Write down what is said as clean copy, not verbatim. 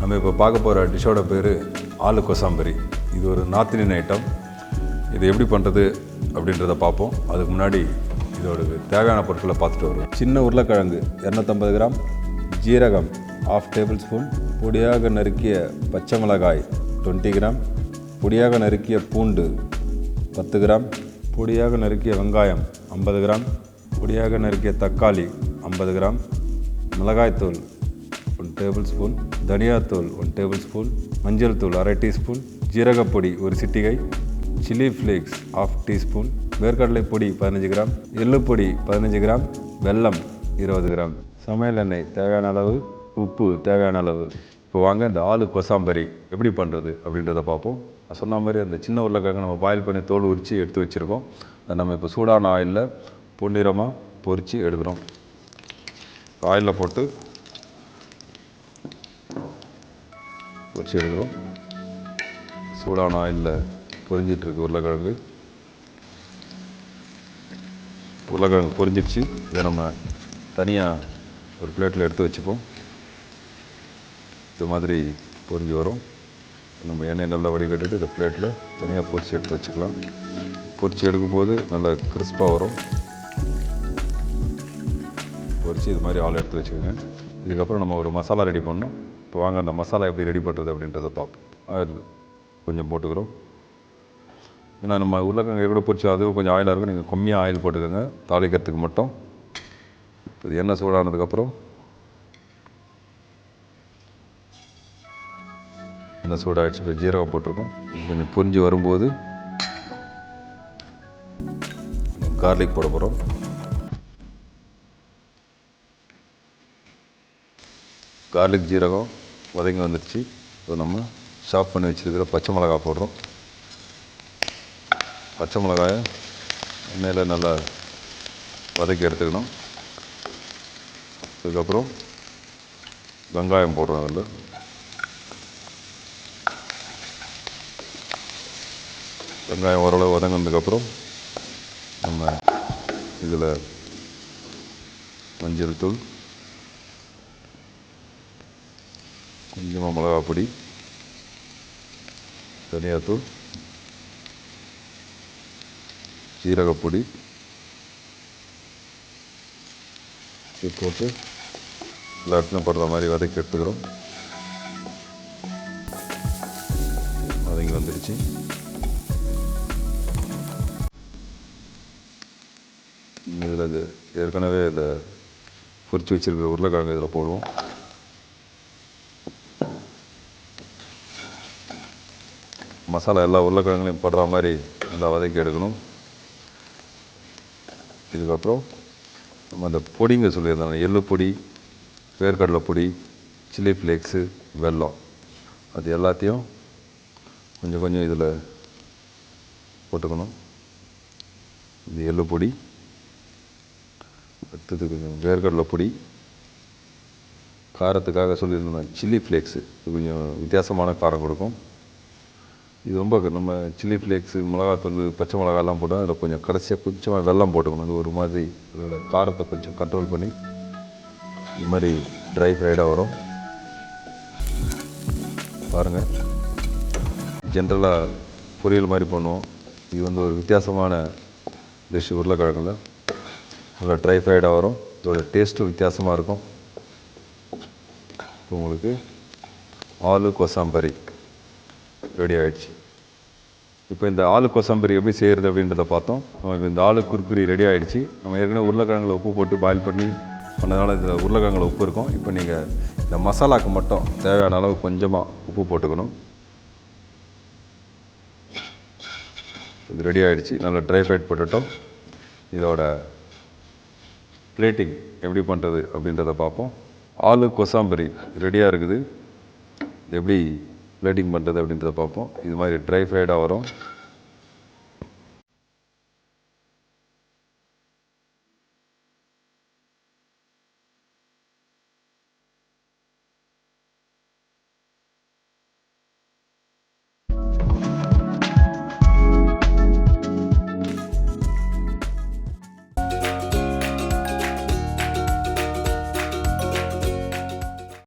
நம்ம இப்போ பார்க்க போகிற டிஷ்ஷோட பேர் ஆலு கொசாம்பரி. இது ஒரு நார்த் இந்தியன் ஐட்டம். இது எப்படி பண்ணுறது அப்படின்றத பார்ப்போம். அதுக்கு முன்னாடி இதோட தேவையான பொருட்களை பார்த்துட்டு வருவோம். சின்ன உருளைக்கிழங்கு 250 கிராம், ஜீரகம் 1/2 டேபிள் ஸ்பூன், பொடியாக நறுக்கிய பச்சை மிளகாய் 20 கிராம், பொடியாக நறுக்கிய பூண்டு 10 கிராம், பொடியாக நறுக்கிய வெங்காயம் 50 கிராம், பொடியாக நறுக்கிய தக்காளி 50 கிராம், மிளகாய்த்தூள் 1 டேபிள் ஸ்பூன், தனியாத்தூள் 1 டேபிள் ஸ்பூன், மஞ்சள் தூள் 1/2 டீஸ்பூன், ஜீரகப்பொடி 1 சிட்டிகை, சில்லி ஃப்ளேக்ஸ் 1/2 டீஸ்பூன், வேர்க்கடலை பொடி 15 கிராம், எள்ளுப்பொடி 15 கிராம், வெல்லம் 20 கிராம், சமையல் எண்ணெய் தேவையான அளவு, உப்பு தேவையான அளவு. இப்போ வாங்க இந்த ஆலு கொசாம்பரி எப்படி பண்ணுறது அப்படின்றத பார்ப்போம். நான் சொன்ன மாதிரி அந்த சின்ன உருளைக்கிழங்கு நம்ம பாயில் பண்ணி தோல் உரித்து எடுத்து வச்சுருக்கோம். அதை நம்ம இப்போ சூடான ஆயிலில் பொன்னிறமாக பொரித்து எடுக்கிறோம். ஆயிலில் போட்டு பொரித்து எடுக்கிறோம். சூடான ஆயிலில் பொரிஞ்சிட்ருக்கு உருளைக்கிழங்கு. உருளைக்கிழங்கு பொரிஞ்சிடுச்சு. இதை நம்ம தனியாக ஒரு பிளேட்டில் எடுத்து வச்சுப்போம். இது மாதிரி பொரிஞ்சு வரும். நம்ம எண்ணெய் நல்லா வடிகட்டிட்டு இந்த பிளேட்டில் தனியாக பொரிச்சு எடுத்து வச்சுக்கலாம். பொரிச்சு எடுக்கும்போது நல்லா கிறிஸ்பாக வரும். பொரிச்சு இது மாதிரி ஆள் எடுத்து வச்சுக்கோங்க. இதுக்கப்புறம் நம்ம ஒரு மசாலா ரெடி பண்ணோம். இப்போ வாங்க அந்த மசாலா எப்படி ரெடி பண்ணுறது அப்படின்றத பார்ப்போம். ஆயில் கொஞ்சம் போட்டுக்கிறோம். ஏன்னா நம்ம உருளைக்கிழங்கு எவ்வளோ பொரிச்சோ அதுவும் கொஞ்சம் ஆயிலாக இருக்கும். நீங்கள் கம்மியாக ஆயில் போட்டுக்கோங்க தாளிக்கிறதுக்கு மட்டும். இப்போ எண்ணெய் சூடானதுக்கப்புறம் எண்ணெய் சூடாகிடுச்சு. இப்போ ஜீரகம் போட்டிருக்கோம். கொஞ்சம் பொரிஞ்சு வரும்போது கார்லிக் போட போகிறோம். கார்லிக் ஜீரகம் வதங்கி வந்துடுச்சு. இப்போ நம்ம சாப் பண்ணி வச்சுருக்கிற பச்சை மிளகாய் போடுறோம். பச்சை மிளகாயை எண்ணெயில் நல்லா வதக்கி எடுத்துக்கணும். அதுக்கப்புறம் வெங்காயம் போடுறோம். அதில் வெங்காயம் ஓரளவு வதங்கினதுக்கப்புறம் நம்ம இதில் மஞ்சள் தூள், கொஞ்சமாக மிளகாய் பொடி, தனியாத்தூள், ஜீரகப்பொடி இது போட்டு எல்லாத்தையும் போடுற மாதிரி வதக்கி எடுத்துக்கிறோம். வதங்கி வந்துடுச்சு. இதில் இது ஏற்கனவே இதை பொரிச்சு வச்சுருக்கிற உருளைக்கிழங்கு இதில் போடுவோம். மசாலா எல்லா உருளைக்கிழங்குலையும் போடுற மாதிரி நல்லா வதக்கி எடுக்கணும். இதுக்கப்புறம் நம்ம அந்த பொடிங்க சொல்லியிருந்தாங்க, எள்ளு பொடி, வேர்க்கடலை பொடி, சில்லி ஃப்ளேக்ஸு, வெல்லம், அது எல்லாத்தையும் கொஞ்சம் கொஞ்சம் இதில் போட்டுக்கணும். இது எள்ளு பொடி, அடுத்தது கொஞ்சம் வேர்க்கடலை பொடி, காரத்துக்காக சொல்லியிருந்தேன் சில்லி ஃப்ளேக்ஸு, இது கொஞ்சம் வித்தியாசமான காரம் கொடுக்கும். இது ரொம்ப நம்ம சில்லி ஃப்ளேக்ஸு, மிளகாத்தூள், பச்சை மிளகாலாம் போட்டால் அதில் கொஞ்சம் கடைசியாக கொஞ்சமாக வெல்லம் போட்டுக்கணும். அது ஒரு மாதிரி அதோட காரத்தை கொஞ்சம் கண்ட்ரோல் பண்ணி இது மாதிரி ட்ரை ஃப்ரைடாக வரும். பாருங்கள், ஜென்ரலாக பொரியல் மாதிரி பண்ணுவோம். இது வந்து ஒரு வித்தியாசமான டிஷ். உருளைக்கிழங்குல நல்லா ட்ரை ஃப்ரைடாக வரும். இதோட டேஸ்ட்டும் வித்தியாசமாக இருக்கும். இப்போ உங்களுக்கு ஆலு கொசாம்பரி ரெடி ஆகிடுச்சு. இப்போ இந்த ஆலு கொசாம்பரி எப்படி செய்கிறது அப்படின்றத பார்த்தோம். நமக்கு இந்த ஆலு குர்குரி ரெடி ஆகிடுச்சு. நம்ம ஏற்கனவே உருளைக்கிழங்குல உப்பு போட்டு பாயில் பண்ணி பண்ணதுனால இதில் உருளைக்கிழங்குல உப்பு இருக்கும். இப்போ நீங்கள் இந்த மசாலாவுக்கு மட்டும் தேவையான அளவு கொஞ்சமாக உப்பு போட்டுக்கணும். இது ரெடி ஆகிடுச்சு. நல்லா ட்ரை ஃப்ரைட் போட்டுட்டோம். இதோட பிளேட்டிங் எப்படி பண்ணுறது அப்படின்றத பார்ப்போம். ஆலு கொசாம்பரி ரெடியாக இருக்குது. இது எப்படி பிளேட்டிங் பண்ணுறது அப்படின்றத பார்ப்போம். இது மாதிரி ட்ரை ஃப்ரைடாக வரும்.